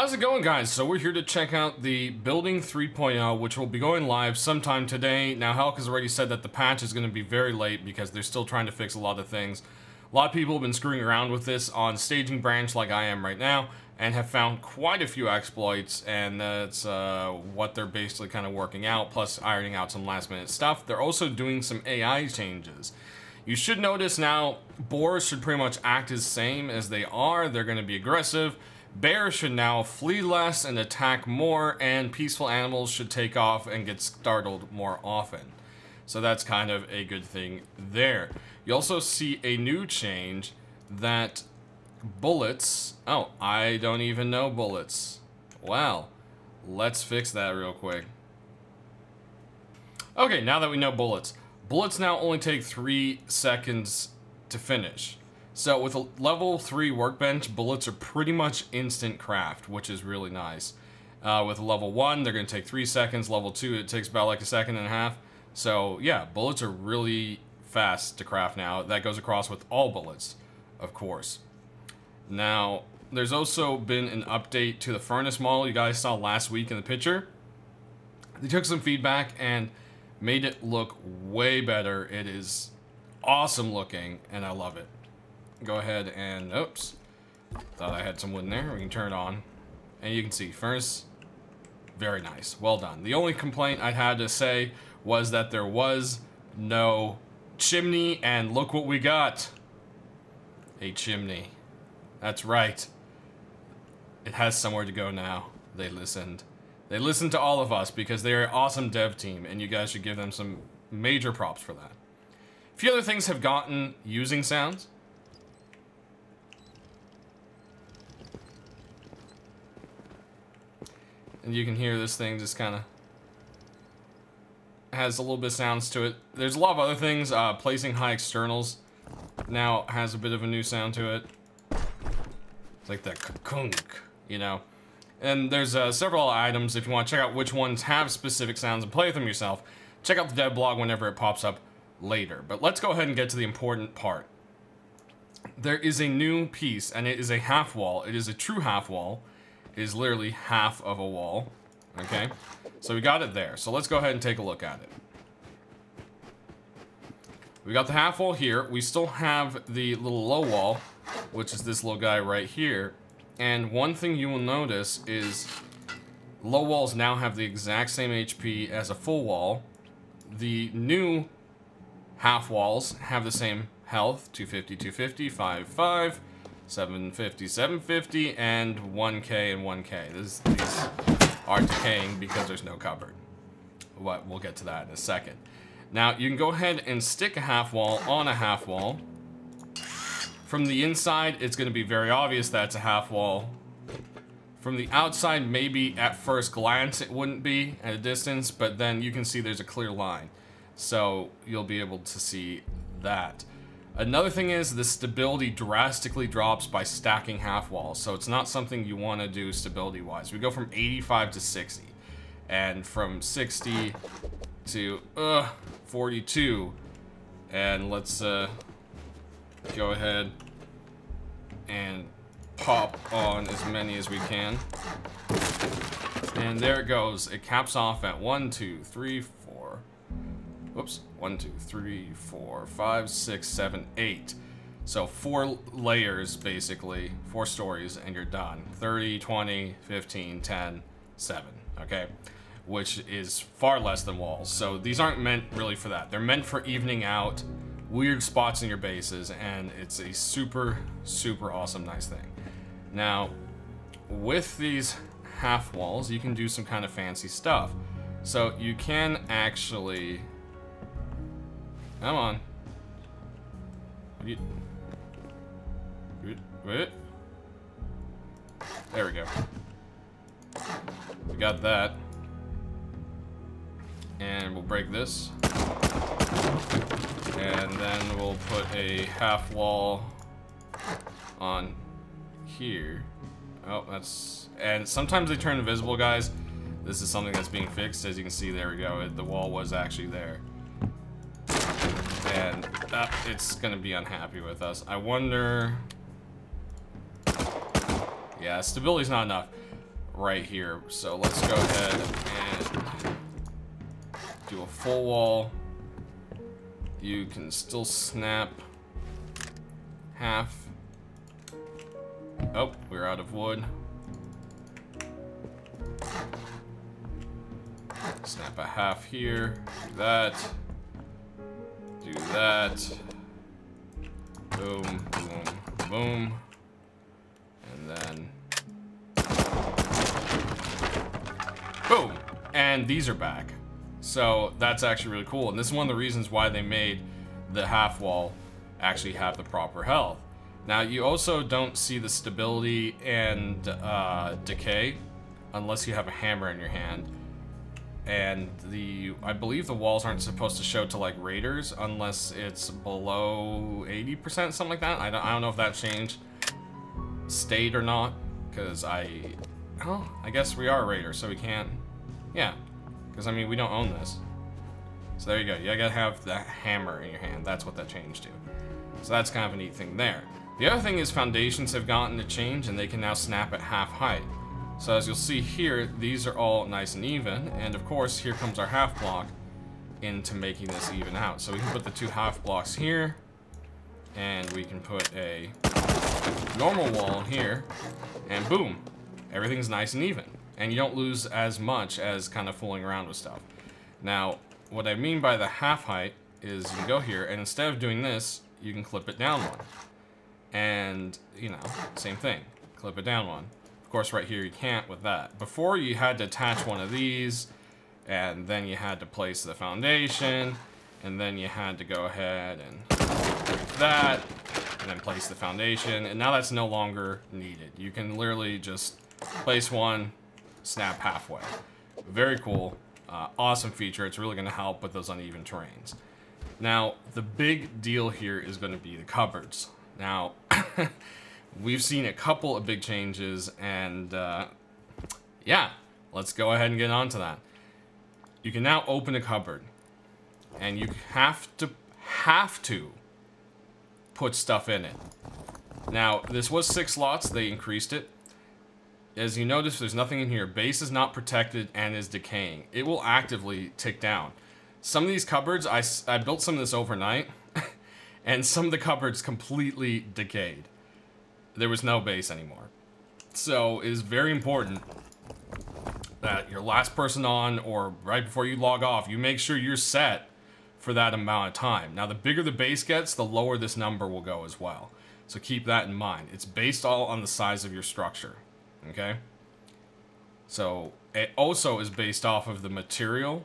How's it going, guys? So we're here to check out the Building 3.0, which will be going live sometime today. Now, Helk has already said that the patch is going to be very late because they're still trying to fix a lot of things. A lot of people have been screwing around with this on Staging Branch like I am right now and have found quite a few exploits, and that's what they're basically kind of working out, plus ironing out some last-minute stuff. They're also doing some AI changes. You should notice now, boars should pretty much act as same as they are. They're going to be aggressive. Bears should now flee less and attack more, and peaceful animals should take off and get startled more often. So that's kind of a good thing there. You also see a new change that bullets... Oh, I don't even know bullets. Well, let's fix that real quick. Okay, now that we know bullets. Bullets now only take 3 seconds to finish. So with a level 3 workbench, bullets are pretty much instant craft, which is really nice. With a level 1, they're going to take 3 seconds. Level 2, it takes about like 1.5 seconds. So yeah, bullets are really fast to craft now. That goes across with all bullets, of course. Now, there's also been an update to the furnace model you guys saw last week in the picture. They took some feedback and made it look way better. It is awesome looking, and I love it. Go ahead and, oops, thought I had some wood in there. We can turn it on, and you can see furnace, very nice, well done. The only complaint I had to say was that there was no chimney, and look what we got. A chimney. That's right. It has somewhere to go now. They listened. They listened to all of us because they're an awesome dev team, and you guys should give them some major props for that. A few other things have gotten using sounds. And you can hear this thing just kind of has a little bit of sounds to it. There's a lot of other things. Placing high externals now has a bit of a new sound to it. It's like that kunk, you know. And there's several items. If you want to check out which ones have specific sounds and play with them yourself, check out the dev blog whenever it pops up later. But let's go ahead and get to the important part. There is a new piece, and it is a half wall. It is a true half wall. It is literally half of a wall. Okay, so we got it there. So let's go ahead and take a look at it. We got the half wall here. We still have the little low wall, which is this little guy right here. And one thing you will notice is low walls now have the exact same HP as a full wall. The new half walls have the same health, 250, 250, 5, 750, 750, and 1k and 1k. These are decaying because there's no cupboard. We'll get to that in a second. Now, you can go ahead and stick a half wall on a half wall. From the inside, it's going to be very obvious that it's a half wall. From the outside, maybe at first glance it wouldn't be at a distance, but then you can see there's a clear line. So you'll be able to see that. Another thing is the stability drastically drops by stacking half walls, so it's not something you want to do stability-wise. We go from 85 to 60, and from 60 to 42, and let's go ahead and pop on as many as we can. And there it goes. It caps off at 1, 2, 3, 4. Whoops. 1, 2, 3, 4, 5, 6, 7, 8. So 4 layers, basically. 4 stories, and you're done. 30, 20, 15, 10, 7. Okay? Which is far less than walls. So these aren't meant really for that. They're meant for evening out weird spots in your bases, and it's a super, super awesome, nice thing. Now, with these half walls, you can do some kind of fancy stuff. So you can actually... Come on. Wait. There we go. We got that. And we'll break this. And then we'll put a half wall on here. Oh, that's... And sometimes they turn invisible, guys. This is something that's being fixed. As you can see, there we go. The wall was actually there. And it's going to be unhappy with us. I wonder... Yeah, stability's not enough. right here. So let's go ahead and do a full wall. You can still snap half. Oh, we're out of wood. Snap a half here. Do that. Do that. Boom, boom, boom. And then boom. And these are back. So that's actually really cool. And this is one of the reasons why they made the half wall actually have the proper health. Now, you also don't see the stability and decay unless you have a hammer in your hand. And I believe the walls aren't supposed to show to like raiders unless it's below 80%, something like that. I don't know if that changed state or not, because I guess we are raiders, so we can't. Yeah, because I mean we don't own this. So there you go. You gotta have that hammer in your hand. That's what that changed to. So that's kind of a neat thing there. The other thing is foundations have gotten to change, and they can now snap at half height. So as you'll see here, these are all nice and even, and of course here comes our half block into making this even out. So we can put the two half blocks here, and we can put a normal wall here, and boom, everything's nice and even. And you don't lose as much as kind of fooling around with stuff. Now, what I mean by the half height is you can go here, and instead of doing this, you can clip it down one. And, you know, same thing, clip it down one. Of course, right here you can't with that. Before, you had to attach one of these, and then you had to place the foundation, and then you had to go ahead and do that, and then place the foundation, and now that's no longer needed. You can literally just place one, snap halfway. Very cool, awesome feature. It's really going to help with those uneven terrains. Now, the big deal here is going to be the cupboards. Now, we've seen a couple of big changes, and yeah, let's go ahead and get on to that. You can now open a cupboard, and you have to put stuff in it. Now, this was 6 slots. They increased it. As you notice, there's nothing in here. Base is not protected and is decaying. It will actively tick down. Some of these cupboards, I built some of this overnight, and some of the cupboards completely decayed. There was no base anymore. So it is very important that your last person on, or right before you log off, you make sure you're set for that amount of time. Now, the bigger the base gets, the lower this number will go as well. So keep that in mind. It's based all on the size of your structure, okay? So it also is based off of the material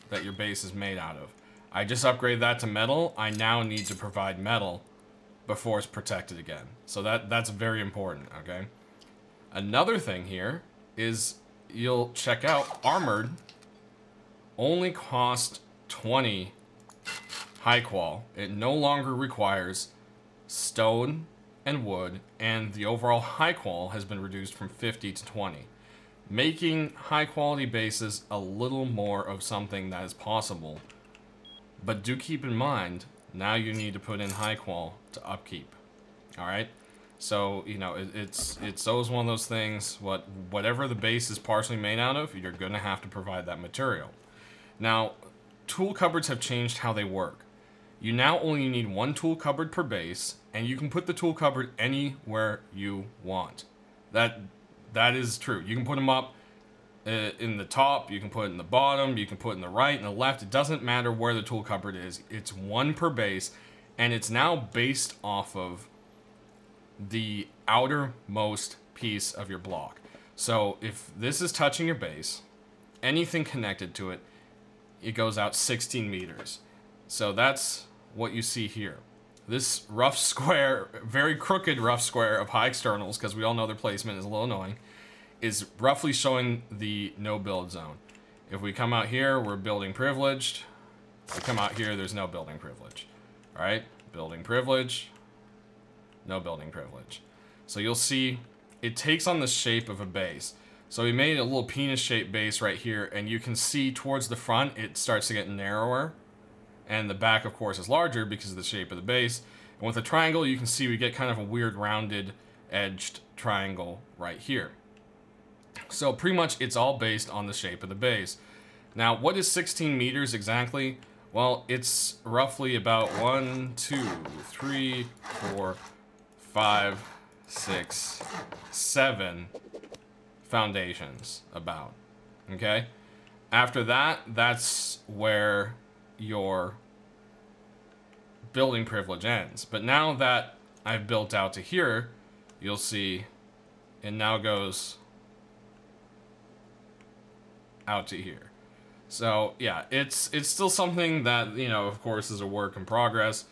that your base is made out of. I just upgraded that to metal. I now need to provide metal before it's protected again. So that's very important, okay? Another thing here is you'll check out armored only cost 20 high qual. It no longer requires stone and wood, and the overall high qual has been reduced from 50 to 20, making high quality bases a little more of something that is possible. But do keep in mind, now you need to put in high qual to upkeep. Alright? So, you know, it's always one of those things, whatever the base is partially made out of, you're going to have to provide that material. Now, tool cupboards have changed how they work. You now only need 1 tool cupboard per base, and you can put the tool cupboard anywhere you want. That is true. You can put them up in the top, you can put it in the bottom, you can put it in the right and the left. It doesn't matter where the tool cupboard is. It's 1 per base, and it's now based off of the outermost piece of your block. So if this is touching your base, anything connected to it, it goes out 16 meters. So that's what you see here. This rough square, very crooked rough square of high externals, because we all know their placement is a little annoying, is roughly showing the no build zone. If we come out here, we're building privileged. If we come out here, there's no building privilege. All right, building privilege, no building privilege. So you'll see it takes on the shape of a base. So we made a little penis-shaped base right here, and you can see towards the front, it starts to get narrower. And the back, of course, is larger because of the shape of the base. And with a triangle, you can see we get kind of a weird rounded edged triangle right here. So pretty much it's all based on the shape of the base. Now, what is 16 meters exactly? Well, it's roughly about 1, 2, 3, 4, 5, 6, 7 foundations about, okay? After that, that's where your building privilege ends. But now that I've built out to here, you'll see it now goes out to here. So yeah, it's still something that, you know, of course, is a work in progress.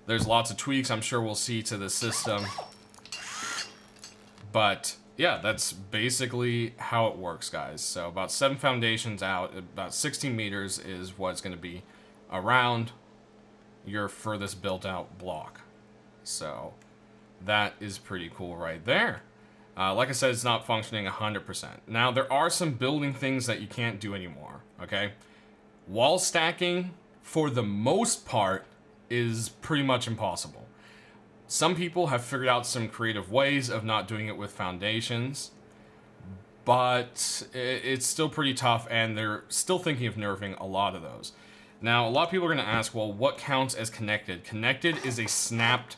There's lots of tweaks I'm sure we'll see to the system. But yeah, that's basically how it works, guys. So about 7 foundations out, about 16 meters is what's going to be around your furthest built out block. So that is pretty cool right there. Like I said, it's not functioning 100%. Now, there are some building things that you can't do anymore, okay? Wall stacking, for the most part, is pretty much impossible. Some people have figured out some creative ways of not doing it with foundations, but it's still pretty tough, and they're still thinking of nerfing a lot of those. Now, a lot of people are going to ask, well, what counts as connected? Connected is a snapped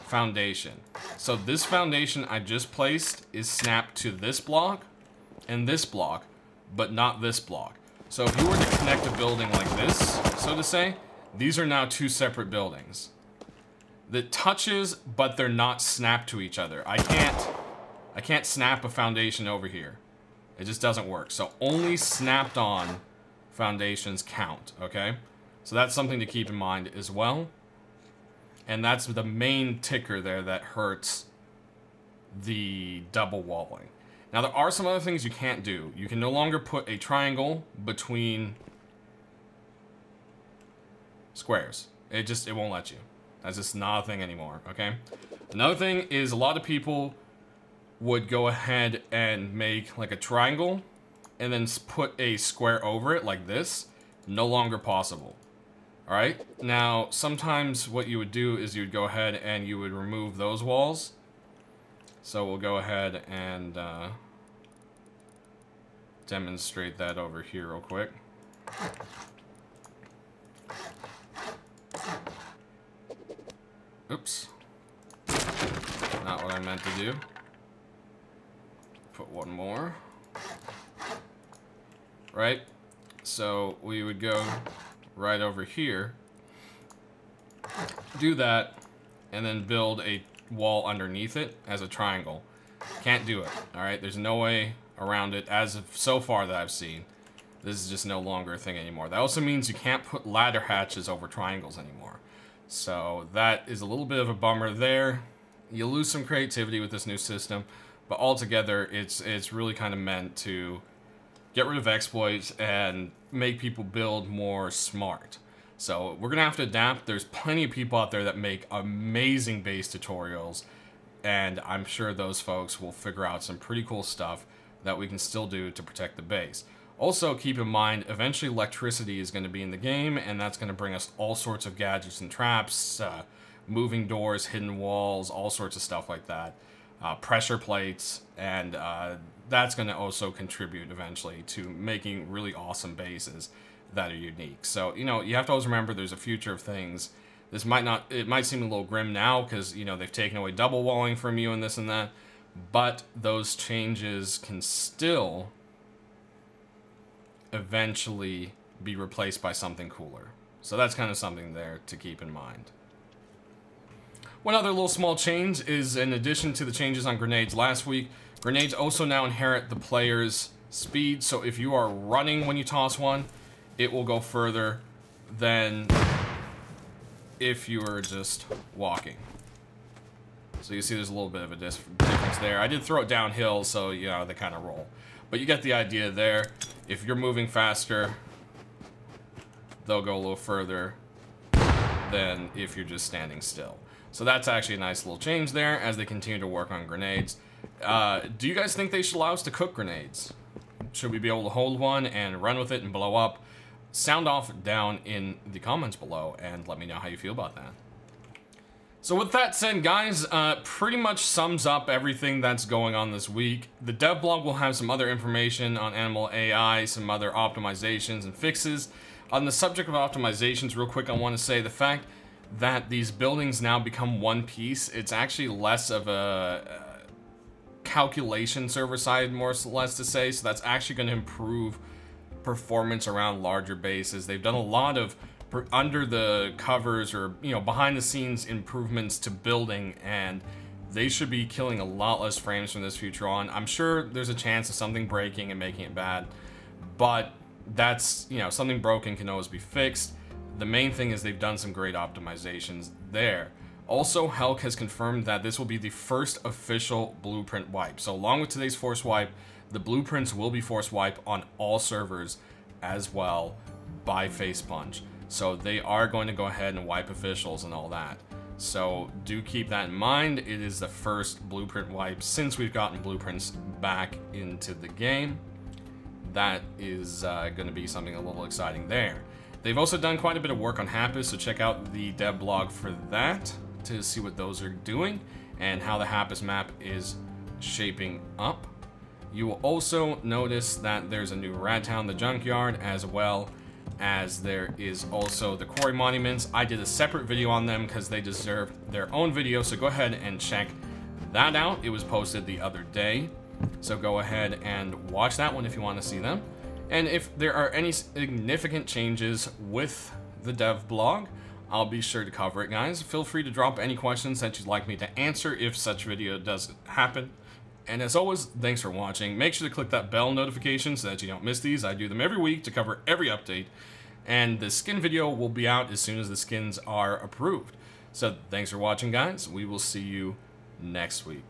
foundation. So this foundation I just placed is snapped to this block and this block, but not this block. So if you were to connect a building like this, so to say, these are now 2 separate buildings. That touches, but they're not snapped to each other. I can't snap a foundation over here. It just doesn't work. So only snapped on foundations count, okay? So that's something to keep in mind as well. And that's the main ticker there that hurts the double walling. Now, there are some other things you can't do. You can no longer put a triangle between squares. It won't let you. That's just not a thing anymore, okay? Another thing is a lot of people would go ahead and make like a triangle and then put a square over it like this. No longer possible. All right? Now, sometimes what you would do is you would go ahead and you would remove those walls. So we'll go ahead and demonstrate that over here real quick. Oops. Not what I meant to do. Put one more. Right? So we would go right over here, do that, and then build a wall underneath it as a triangle. Can't do it, alright? There's no way around it as of so far that I've seen. This is just no longer a thing anymore. That also means you can't put ladder hatches over triangles anymore. So that is a little bit of a bummer there. You lose some creativity with this new system, but altogether it's really kind of meant to get rid of exploits and make people build more smart. So we're gonna have to adapt. There's plenty of people out there that make amazing base tutorials, and I'm sure those folks will figure out some pretty cool stuff that we can still do to protect the base. Also, keep in mind, eventually electricity is going to be in the game, and that's going to bring us all sorts of gadgets and traps, moving doors, hidden walls, all sorts of stuff like that. Pressure plates, and that's going to also contribute eventually to making really awesome bases that are unique. So, you know, you have to always remember there's a future of things. This might not, it might seem a little grim now because, you know, they've taken away double walling from you and this and that, but those changes can still eventually be replaced by something cooler. So that's kind of something there to keep in mind. One other little small change is, in addition to the changes on grenades last week, grenades also now inherit the player's speed. So if you are running when you toss one, it will go further than if you were just walking. So you see there's a little bit of a difference there. I did throw it downhill, so, you know, they kind of roll. But you get the idea there. If you're moving faster, they'll go a little further than if you're just standing still. So that's actually a nice little change there as they continue to work on grenades. Do you guys think they should allow us to cook grenades? Should we be able to hold one and run with it and blow up? Sound off down in the comments below and let me know how you feel about that. So with that said, guys, pretty much sums up everything that's going on this week. The dev blog will have some other information on animal AI, some other optimizations and fixes. On the subject of optimizations, real quick, I want to say the fact that these buildings now become one piece, it's actually less of a calculation server side, more or less to say, so that's actually going to improve performance around larger bases. They've done a lot of under the covers or, you know, behind the scenes improvements to building, and they should be killing a lot less frames from this future on. I'm sure there's a chance of something breaking and making it bad, but that's, you know, something broken can always be fixed. The main thing is they've done some great optimizations there. Also, Helk has confirmed that this will be the first official blueprint wipe. So along with today's force wipe, the blueprints will be force wipe on all servers as well by Facepunch. So they are going to go ahead and wipe officials and all that. So do keep that in mind. It is the first blueprint wipe since we've gotten blueprints back into the game. That is going to be something a little exciting there. They've also done quite a bit of work on Happus, so check out the dev blog for that to see what those are doing and how the Happus map is shaping up. You will also notice that there's a new Rat Town, the Junkyard, as well as there is also the Quarry Monuments. I did a separate video on them because they deserve their own video, so go ahead and check that out. It was posted the other day, so go ahead and watch that one if you want to see them. And if there are any significant changes with the dev blog, I'll be sure to cover it, guys. Feel free to drop any questions that you'd like me to answer if such video does happen. And as always, thanks for watching. Make sure to click that bell notification so that you don't miss these. I do them every week to cover every update. And the skin video will be out as soon as the skins are approved. So thanks for watching, guys. We will see you next week.